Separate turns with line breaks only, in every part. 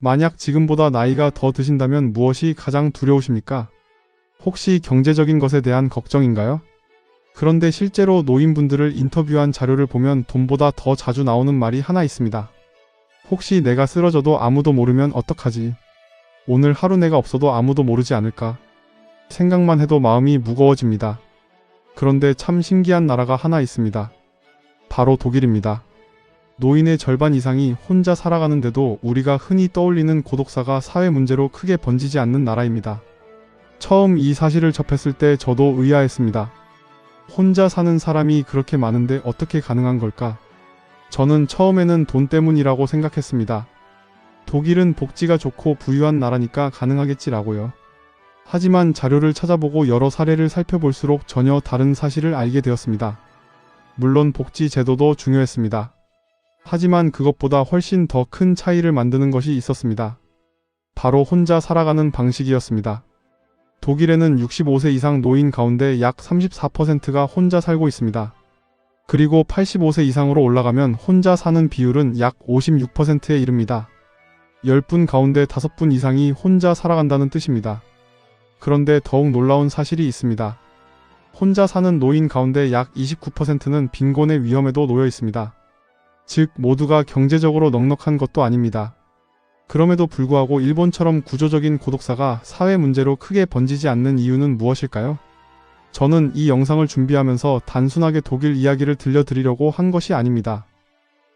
만약 지금보다 나이가 더 드신다면 무엇이 가장 두려우십니까? 혹시 경제적인 것에 대한 걱정인가요? 그런데 실제로 노인분들을 인터뷰한 자료를 보면 돈보다 더 자주 나오는 말이 하나 있습니다. 혹시 내가 쓰러져도 아무도 모르면 어떡하지? 오늘 하루 내가 없어도 아무도 모르지 않을까? 생각만 해도 마음이 무거워집니다. 그런데 참 신기한 나라가 하나 있습니다. 바로 독일입니다. 노인의 절반 이상이 혼자 살아가는데도 우리가 흔히 떠올리는 고독사가 사회 문제로 크게 번지지 않는 나라입니다. 처음 이 사실을 접했을 때 저도 의아했습니다. 혼자 사는 사람이 그렇게 많은데 어떻게 가능한 걸까? 저는 처음에는 돈 때문이라고 생각했습니다. 독일은 복지가 좋고 부유한 나라니까 가능하겠지라고요. 하지만 자료를 찾아보고 여러 사례를 살펴볼수록 전혀 다른 사실을 알게 되었습니다. 물론 복지 제도도 중요했습니다. 하지만 그것보다 훨씬 더 큰 차이를 만드는 것이 있었습니다. 바로 혼자 살아가는 방식이었습니다. 독일에는 65세 이상 노인 가운데 약 34%가 혼자 살고 있습니다. 그리고 85세 이상으로 올라가면 혼자 사는 비율은 약 56%에 이릅니다. 10분 가운데 5분 이상이 혼자 살아간다는 뜻입니다. 그런데 더욱 놀라운 사실이 있습니다. 혼자 사는 노인 가운데 약 29%는 빈곤의 위험에도 놓여 있습니다. 즉 모두가 경제적으로 넉넉한 것도 아닙니다. 그럼에도 불구하고 일본처럼 구조적인 고독사가 사회 문제로 크게 번지지 않는 이유는 무엇일까요? 저는 이 영상을 준비하면서 단순하게 독일 이야기를 들려드리려고 한 것이 아닙니다.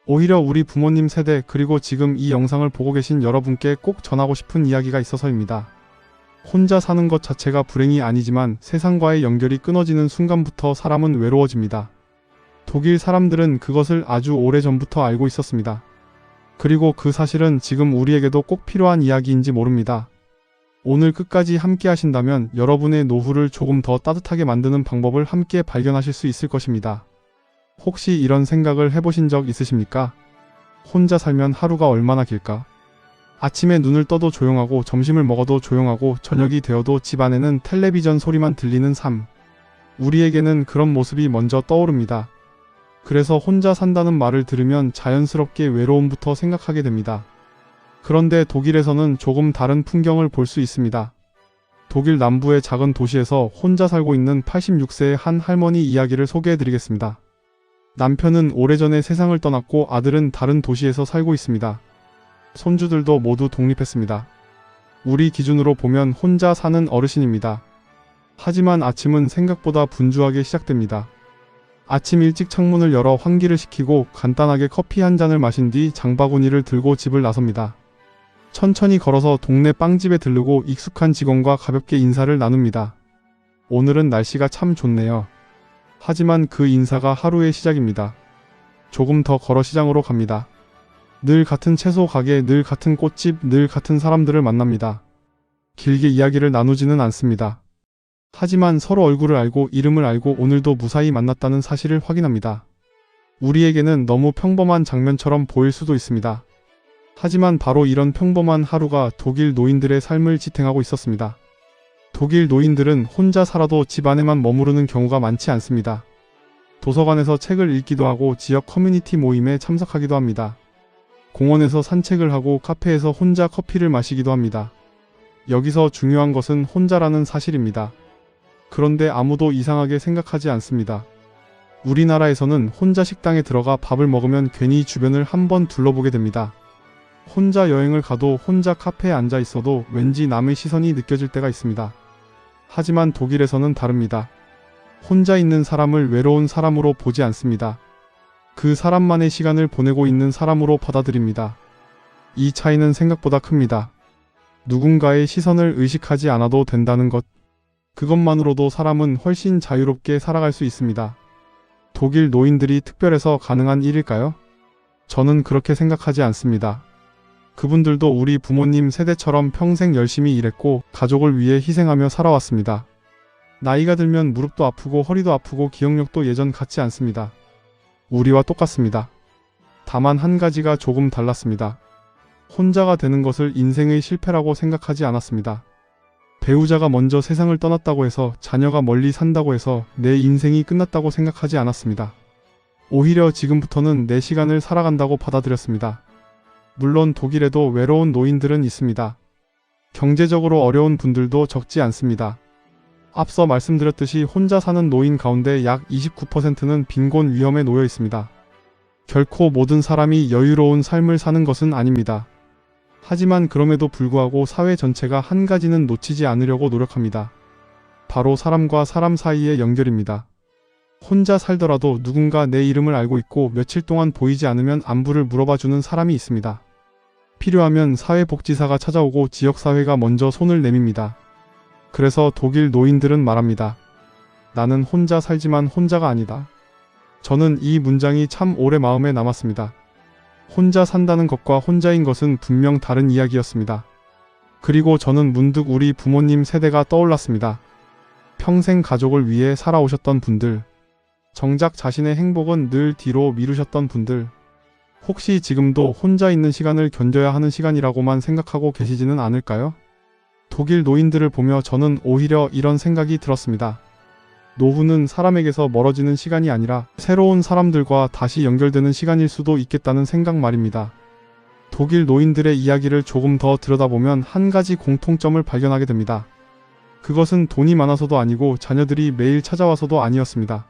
오히려 우리 부모님 세대 그리고 지금 이 영상을 보고 계신 여러분께 꼭 전하고 싶은 이야기가 있어서입니다. 혼자 사는 것 자체가 불행이 아니지만 세상과의 연결이 끊어지는 순간부터 사람은 외로워집니다. 독일 사람들은 그것을 아주 오래전부터 알고 있었습니다. 그리고 그 사실은 지금 우리에게도 꼭 필요한 이야기인지 모릅니다. 오늘 끝까지 함께 하신다면 여러분의 노후를 조금 더 따뜻하게 만드는 방법을 함께 발견하실 수 있을 것입니다. 혹시 이런 생각을 해보신 적 있으십니까? 혼자 살면 하루가 얼마나 길까? 아침에 눈을 떠도 조용하고 점심을 먹어도 조용하고 저녁이 되어도 집안에는 텔레비전 소리만 들리는 삶. 우리에게는 그런 모습이 먼저 떠오릅니다. 그래서 혼자 산다는 말을 들으면 자연스럽게 외로움부터 생각하게 됩니다. 그런데 독일에서는 조금 다른 풍경을 볼 수 있습니다. 독일 남부의 작은 도시에서 혼자 살고 있는 86세의 한 할머니 이야기를 소개해드리겠습니다. 남편은 오래전에 세상을 떠났고 아들은 다른 도시에서 살고 있습니다. 손주들도 모두 독립했습니다. 우리 기준으로 보면 혼자 사는 어르신입니다. 하지만 아침은 생각보다 분주하게 시작됩니다. 아침 일찍 창문을 열어 환기를 시키고 간단하게 커피 한 잔을 마신 뒤 장바구니를 들고 집을 나섭니다. 천천히 걸어서 동네 빵집에 들르고 익숙한 직원과 가볍게 인사를 나눕니다. 오늘은 날씨가 참 좋네요. 하지만 그 인사가 하루의 시작입니다. 조금 더 걸어 시장으로 갑니다. 늘 같은 채소 가게, 늘 같은 꽃집, 늘 같은 사람들을 만납니다. 길게 이야기를 나누지는 않습니다. 하지만 서로 얼굴을 알고 이름을 알고 오늘도 무사히 만났다는 사실을 확인합니다. 우리에게는 너무 평범한 장면처럼 보일 수도 있습니다. 하지만 바로 이런 평범한 하루가 독일 노인들의 삶을 지탱하고 있었습니다. 독일 노인들은 혼자 살아도 집 안에만 머무르는 경우가 많지 않습니다. 도서관에서 책을 읽기도 하고 지역 커뮤니티 모임에 참석하기도 합니다. 공원에서 산책을 하고 카페에서 혼자 커피를 마시기도 합니다. 여기서 중요한 것은 혼자라는 사실입니다. 그런데 아무도 이상하게 생각하지 않습니다. 우리나라에서는 혼자 식당에 들어가 밥을 먹으면 괜히 주변을 한번 둘러보게 됩니다. 혼자 여행을 가도 혼자 카페에 앉아 있어도 왠지 남의 시선이 느껴질 때가 있습니다. 하지만 독일에서는 다릅니다. 혼자 있는 사람을 외로운 사람으로 보지 않습니다. 그 사람만의 시간을 보내고 있는 사람으로 받아들입니다. 이 차이는 생각보다 큽니다. 누군가의 시선을 의식하지 않아도 된다는 것. 그것만으로도 사람은 훨씬 자유롭게 살아갈 수 있습니다. 독일 노인들이 특별해서 가능한 일일까요? 저는 그렇게 생각하지 않습니다. 그분들도 우리 부모님 세대처럼 평생 열심히 일했고 가족을 위해 희생하며 살아왔습니다. 나이가 들면 무릎도 아프고 허리도 아프고 기억력도 예전 같지 않습니다. 우리와 똑같습니다. 다만 한 가지가 조금 달랐습니다. 혼자가 되는 것을 인생의 실패라고 생각하지 않았습니다. 배우자가 먼저 세상을 떠났다고 해서 자녀가 멀리 산다고 해서 내 인생이 끝났다고 생각하지 않았습니다. 오히려 지금부터는 내 시간을 살아간다고 받아들였습니다. 물론 독일에도 외로운 노인들은 있습니다. 경제적으로 어려운 분들도 적지 않습니다. 앞서 말씀드렸듯이 혼자 사는 노인 가운데 약 29%는 빈곤 위험에 놓여 있습니다. 결코 모든 사람이 여유로운 삶을 사는 것은 아닙니다. 하지만 그럼에도 불구하고 사회 전체가 한 가지는 놓치지 않으려고 노력합니다. 바로 사람과 사람 사이의 연결입니다. 혼자 살더라도 누군가 내 이름을 알고 있고 며칠 동안 보이지 않으면 안부를 물어봐주는 사람이 있습니다. 필요하면 사회복지사가 찾아오고 지역사회가 먼저 손을 내밉니다. 그래서 독일 노인들은 말합니다. 나는 혼자 살지만 혼자가 아니다. 저는 이 문장이 참 오래 마음에 남았습니다. 혼자 산다는 것과 혼자인 것은 분명 다른 이야기였습니다. 그리고 저는 문득 우리 부모님 세대가 떠올랐습니다. 평생 가족을 위해 살아오셨던 분들, 정작 자신의 행복은 늘 뒤로 미루셨던 분들, 혹시 지금도 혼자 있는 시간을 견뎌야 하는 시간이라고만 생각하고 계시지는 않을까요? 독일 노인들을 보며 저는 오히려 이런 생각이 들었습니다. 노후는 사람에게서 멀어지는 시간이 아니라 새로운 사람들과 다시 연결되는 시간일 수도 있겠다는 생각 말입니다. 독일 노인들의 이야기를 조금 더 들여다보면 한 가지 공통점을 발견하게 됩니다. 그것은 돈이 많아서도 아니고 자녀들이 매일 찾아와서도 아니었습니다.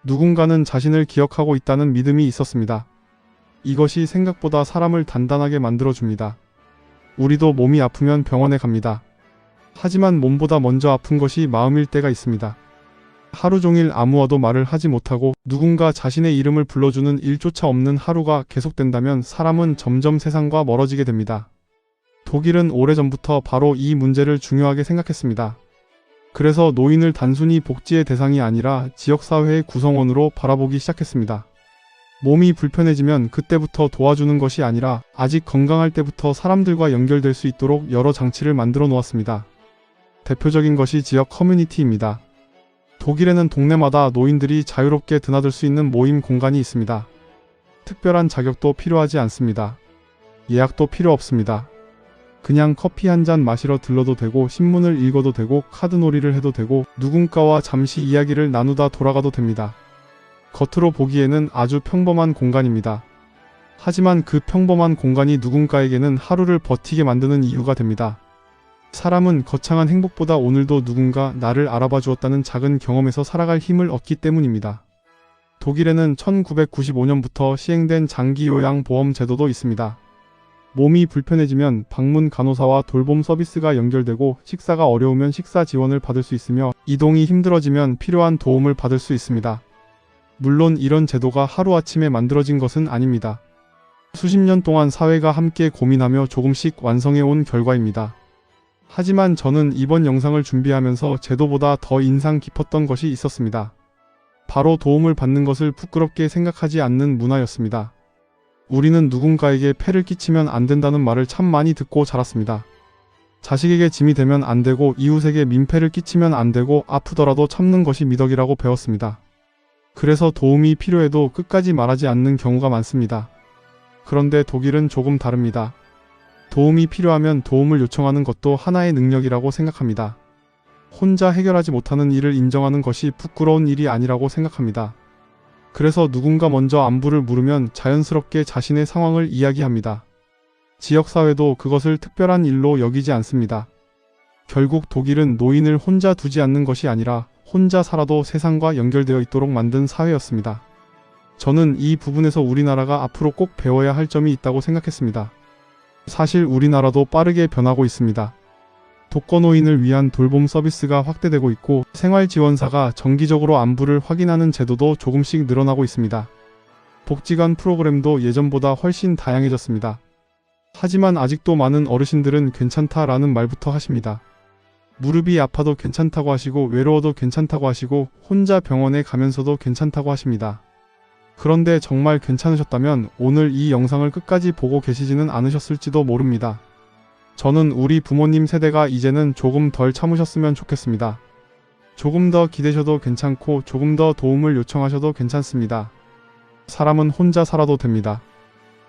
누군가는 자신을 기억하고 있다는 믿음이 있었습니다. 이것이 생각보다 사람을 단단하게 만들어줍니다. 우리도 몸이 아프면 병원에 갑니다. 하지만 몸보다 먼저 아픈 것이 마음일 때가 있습니다. 하루 종일 아무와도 말을 하지 못하고 누군가 자신의 이름을 불러주는 일조차 없는 하루가 계속된다면 사람은 점점 세상과 멀어지게 됩니다. 독일은 오래전부터 바로 이 문제를 중요하게 생각했습니다. 그래서 노인을 단순히 복지의 대상이 아니라 지역사회의 구성원으로 바라보기 시작했습니다. 몸이 불편해지면 그때부터 도와주는 것이 아니라 아직 건강할 때부터 사람들과 연결될 수 있도록 여러 장치를 만들어 놓았습니다. 대표적인 것이 지역 커뮤니티입니다. 독일에는 동네마다 노인들이 자유롭게 드나들 수 있는 모임 공간이 있습니다. 특별한 자격도 필요하지 않습니다. 예약도 필요 없습니다. 그냥 커피 한 잔 마시러 들러도 되고 신문을 읽어도 되고 카드놀이를 해도 되고 누군가와 잠시 이야기를 나누다 돌아가도 됩니다. 겉으로 보기에는 아주 평범한 공간입니다. 하지만 그 평범한 공간이 누군가에게는 하루를 버티게 만드는 이유가 됩니다. 사람은 거창한 행복보다 오늘도 누군가 나를 알아봐 주었다는 작은 경험에서 살아갈 힘을 얻기 때문입니다. 독일에는 1995년부터 시행된 장기요양보험 제도도 있습니다. 몸이 불편해지면 방문 간호사와 돌봄 서비스가 연결되고 식사가 어려우면 식사 지원을 받을 수 있으며 이동이 힘들어지면 필요한 도움을 받을 수 있습니다. 물론 이런 제도가 하루아침에 만들어진 것은 아닙니다. 수십 년 동안 사회가 함께 고민하며 조금씩 완성해온 결과입니다. 하지만 저는 이번 영상을 준비하면서 제도보다 더 인상 깊었던 것이 있었습니다. 바로 도움을 받는 것을 부끄럽게 생각하지 않는 문화였습니다. 우리는 누군가에게 폐를 끼치면 안 된다는 말을 참 많이 듣고 자랐습니다. 자식에게 짐이 되면 안 되고 이웃에게 민폐를 끼치면 안 되고 아프더라도 참는 것이 미덕이라고 배웠습니다. 그래서 도움이 필요해도 끝까지 말하지 않는 경우가 많습니다. 그런데 독일은 조금 다릅니다. 도움이 필요하면 도움을 요청하는 것도 하나의 능력이라고 생각합니다. 혼자 해결하지 못하는 일을 인정하는 것이 부끄러운 일이 아니라고 생각합니다. 그래서 누군가 먼저 안부를 물으면 자연스럽게 자신의 상황을 이야기합니다. 지역사회도 그것을 특별한 일로 여기지 않습니다. 결국 독일은 노인을 혼자 두지 않는 것이 아니라 혼자 살아도 세상과 연결되어 있도록 만든 사회였습니다. 저는 이 부분에서 우리나라가 앞으로 꼭 배워야 할 점이 있다고 생각했습니다. 사실 우리나라도 빠르게 변하고 있습니다. 독거노인을 위한 돌봄 서비스가 확대되고 있고 생활지원사가 정기적으로 안부를 확인하는 제도도 조금씩 늘어나고 있습니다. 복지관 프로그램도 예전보다 훨씬 다양해졌습니다. 하지만 아직도 많은 어르신들은 괜찮다라는 말부터 하십니다. 무릎이 아파도 괜찮다고 하시고 외로워도 괜찮다고 하시고 혼자 병원에 가면서도 괜찮다고 하십니다. 그런데 정말 괜찮으셨다면 오늘 이 영상을 끝까지 보고 계시지는 않으셨을지도 모릅니다. 저는 우리 부모님 세대가 이제는 조금 덜 참으셨으면 좋겠습니다. 조금 더 기대셔도 괜찮고 조금 더 도움을 요청하셔도 괜찮습니다. 사람은 혼자 살아도 됩니다.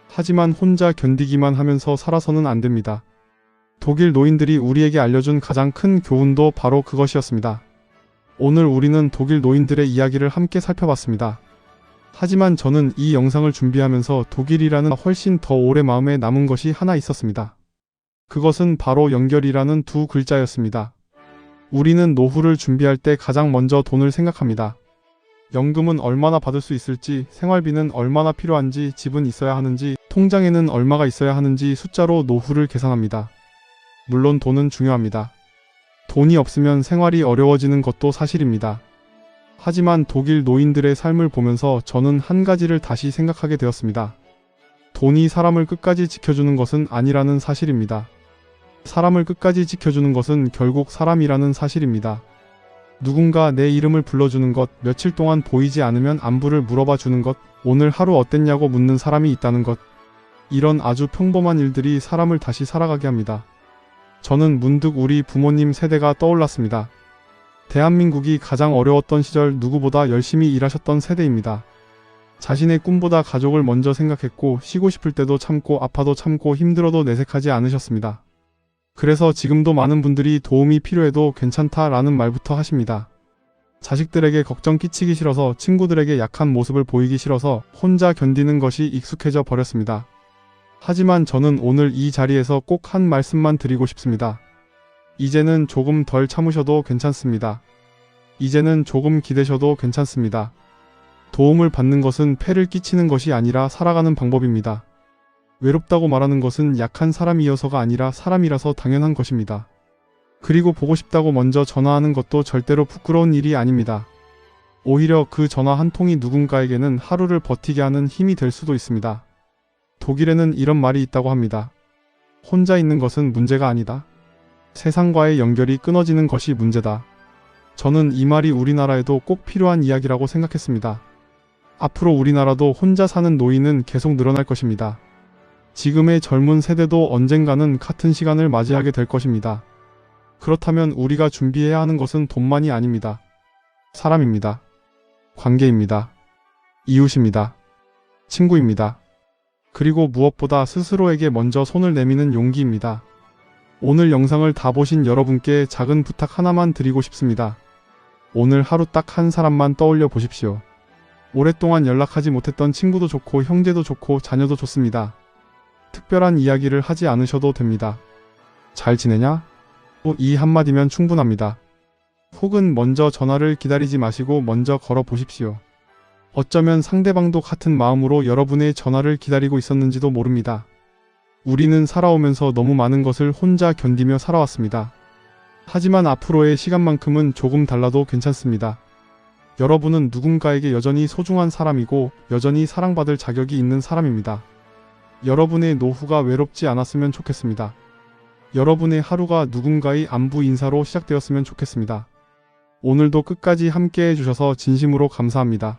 하지만 혼자 견디기만 하면서 살아서는 안 됩니다. 독일 노인들이 우리에게 알려준 가장 큰 교훈도 바로 그것이었습니다. 오늘 우리는 독일 노인들의 이야기를 함께 살펴봤습니다. 하지만 저는 이 영상을 준비하면서 독일이라는 훨씬 더 오래 마음에 남은 것이 하나 있었습니다. 그것은 바로 연결이라는 두 글자였습니다. 우리는 노후를 준비할 때 가장 먼저 돈을 생각합니다. 연금은 얼마나 받을 수 있을지, 생활비는 얼마나 필요한지, 집은 있어야 하는지, 통장에는 얼마가 있어야 하는지 숫자로 노후를 계산합니다. 물론 돈은 중요합니다. 돈이 없으면 생활이 어려워지는 것도 사실입니다. 하지만 독일 노인들의 삶을 보면서 저는 한 가지를 다시 생각하게 되었습니다. 돈이 사람을 끝까지 지켜주는 것은 아니라는 사실입니다. 사람을 끝까지 지켜주는 것은 결국 사람이라는 사실입니다. 누군가 내 이름을 불러주는 것, 며칠 동안 보이지 않으면 안부를 물어봐 주는 것, 오늘 하루 어땠냐고 묻는 사람이 있다는 것. 이런 아주 평범한 일들이 사람을 다시 살아가게 합니다. 저는 문득 우리 부모님 세대가 떠올랐습니다. 대한민국이 가장 어려웠던 시절 누구보다 열심히 일하셨던 세대입니다. 자신의 꿈보다 가족을 먼저 생각했고 쉬고 싶을 때도 참고 아파도 참고 힘들어도 내색하지 않으셨습니다. 그래서 지금도 많은 분들이 도움이 필요해도 괜찮다라는 말부터 하십니다. 자식들에게 걱정 끼치기 싫어서, 친구들에게 약한 모습을 보이기 싫어서 혼자 견디는 것이 익숙해져 버렸습니다. 하지만 저는 오늘 이 자리에서 꼭 한 말씀만 드리고 싶습니다. 이제는 조금 덜 참으셔도 괜찮습니다. 이제는 조금 기대셔도 괜찮습니다. 도움을 받는 것은 폐를 끼치는 것이 아니라 살아가는 방법입니다. 외롭다고 말하는 것은 약한 사람이어서가 아니라 사람이라서 당연한 것입니다. 그리고 보고 싶다고 먼저 전화하는 것도 절대로 부끄러운 일이 아닙니다. 오히려 그 전화 한 통이 누군가에게는 하루를 버티게 하는 힘이 될 수도 있습니다. 독일에는 이런 말이 있다고 합니다. 혼자 있는 것은 문제가 아니다. 세상과의 연결이 끊어지는 것이 문제다. 저는 이 말이 우리나라에도 꼭 필요한 이야기라고 생각했습니다. 앞으로 우리나라도 혼자 사는 노인은 계속 늘어날 것입니다. 지금의 젊은 세대도 언젠가는 같은 시간을 맞이하게 될 것입니다. 그렇다면 우리가 준비해야 하는 것은 돈만이 아닙니다. 사람입니다. 관계입니다. 이웃입니다. 친구입니다. 그리고 무엇보다 스스로에게 먼저 손을 내미는 용기입니다. 오늘 영상을 다 보신 여러분께 작은 부탁 하나만 드리고 싶습니다. 오늘 하루 딱 한 사람만 떠올려 보십시오. 오랫동안 연락하지 못했던 친구도 좋고 형제도 좋고 자녀도 좋습니다. 특별한 이야기를 하지 않으셔도 됩니다. 잘 지내냐? 이 한마디면 충분합니다. 혹은 먼저 전화를 기다리지 마시고 먼저 걸어 보십시오. 어쩌면 상대방도 같은 마음으로 여러분의 전화를 기다리고 있었는지도 모릅니다. 우리는 살아오면서 너무 많은 것을 혼자 견디며 살아왔습니다. 하지만 앞으로의 시간만큼은 조금 달라도 괜찮습니다. 여러분은 누군가에게 여전히 소중한 사람이고 여전히 사랑받을 자격이 있는 사람입니다. 여러분의 노후가 외롭지 않았으면 좋겠습니다. 여러분의 하루가 누군가의 안부 인사로 시작되었으면 좋겠습니다. 오늘도 끝까지 함께 해주셔서 진심으로 감사합니다.